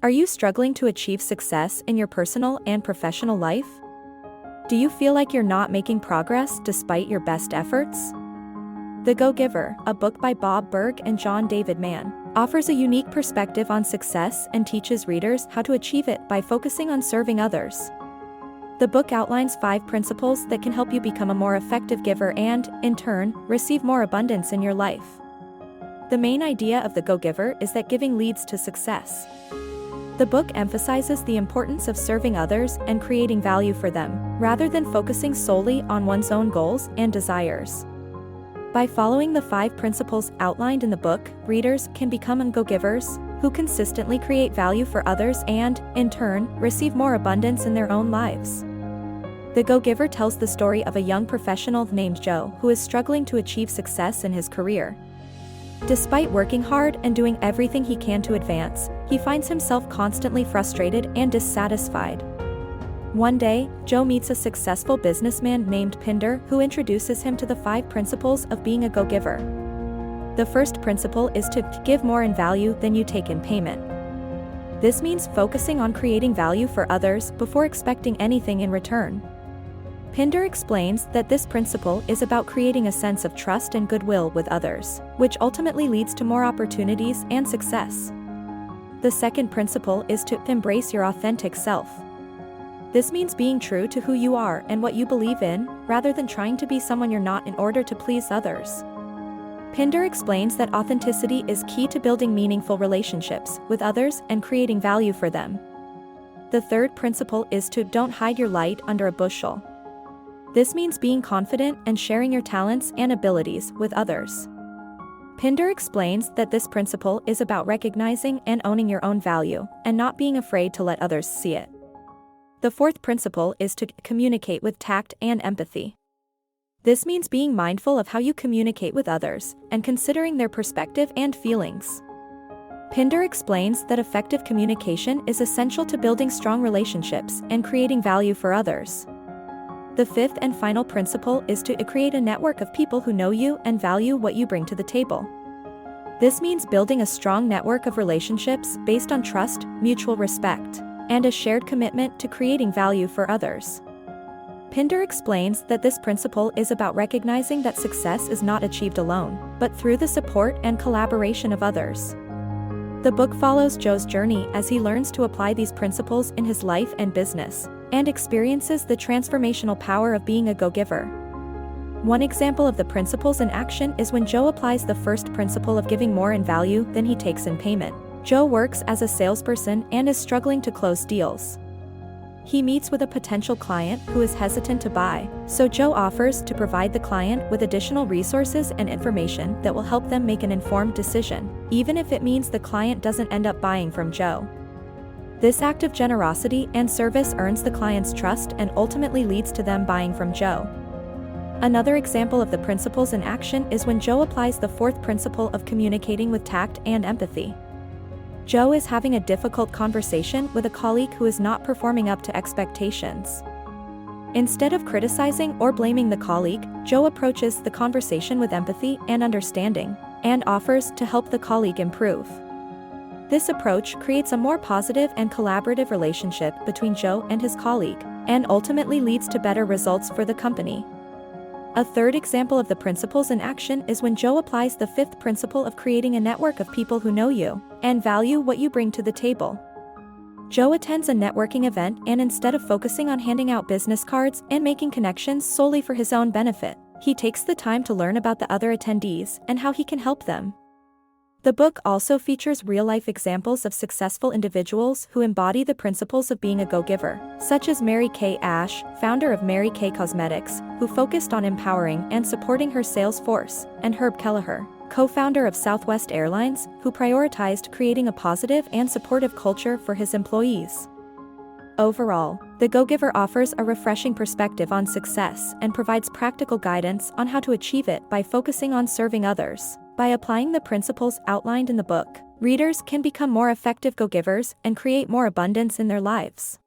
Are you struggling to achieve success in your personal and professional life? Do you feel like you're not making progress despite your best efforts? The Go-Giver, a book by Burg and John David Mann, offers a unique perspective on success and teaches readers how to achieve it by focusing on serving others. The book outlines 5 principles that can help you become a more effective giver and, in turn, receive more abundance in your life. The main idea of the Go-Giver is that giving leads to success. The book emphasizes the importance of serving others and creating value for them, rather than focusing solely on one's own goals and desires. By following the 5 principles outlined in the book, readers can become go-givers who consistently create value for others and, in turn, receive more abundance in their own lives. The Go-Giver tells the story of a young professional named Joe who is struggling to achieve success in his career. Despite working hard and doing everything he can to advance, he finds himself constantly frustrated and dissatisfied. One day, Joe meets a successful businessman named Pinder who introduces him to the 5 principles of being a go-giver. The first principle is to give more in value than you take in payment. This means focusing on creating value for others before expecting anything in return. Pinder explains that this principle is about creating a sense of trust and goodwill with others, which ultimately leads to more opportunities and success. The second principle is to embrace your authentic self. This means being true to who you are and what you believe in, rather than trying to be someone you're not in order to please others. Pinder explains that authenticity is key to building meaningful relationships with others and creating value for them. The third principle is to don't hide your light under a bushel. This means being confident and sharing your talents and abilities with others. Pinder explains that this principle is about recognizing and owning your own value, and not being afraid to let others see it. The fourth principle is to communicate with tact and empathy. This means being mindful of how you communicate with others, and considering their perspective and feelings. Pinder explains that effective communication is essential to building strong relationships and creating value for others. The fifth and final principle is to create a network of people who know you and value what you bring to the table. This means building a strong network of relationships based on trust, mutual respect, and a shared commitment to creating value for others. Pinder explains that this principle is about recognizing that success is not achieved alone, but through the support and collaboration of others. The book follows Joe's journey as he learns to apply these principles in his life and business, and experiences the transformational power of being a go-giver. One example of the principles in action is when Joe applies the first principle of giving more in value than he takes in payment. Joe works as a salesperson and is struggling to close deals. He meets with a potential client who is hesitant to buy, so Joe offers to provide the client with additional resources and information that will help them make an informed decision, even if it means the client doesn't end up buying from Joe. This act of generosity and service earns the client's trust and ultimately leads to them buying from Joe. Another example of the principles in action is when Joe applies the fourth principle of communicating with tact and empathy. Joe is having a difficult conversation with a colleague who is not performing up to expectations. Instead of criticizing or blaming the colleague, Joe approaches the conversation with empathy and understanding, and offers to help the colleague improve. This approach creates a more positive and collaborative relationship between Joe and his colleague, and ultimately leads to better results for the company. A third example of the principles in action is when Joe applies the fifth principle of creating a network of people who know you and value what you bring to the table. Joe attends a networking event, and instead of focusing on handing out business cards and making connections solely for his own benefit, he takes the time to learn about the other attendees and how he can help them. The book also features real-life examples of successful individuals who embody the principles of being a go-giver, such as Mary Kay Ash, founder of Mary Kay Cosmetics, who focused on empowering and supporting her sales force, and Herb Kelleher, co-founder of Southwest Airlines, who prioritized creating a positive and supportive culture for his employees. Overall, The Go-Giver offers a refreshing perspective on success and provides practical guidance on how to achieve it by focusing on serving others. By applying the principles outlined in the book, readers can become more effective go-givers and create more abundance in their lives.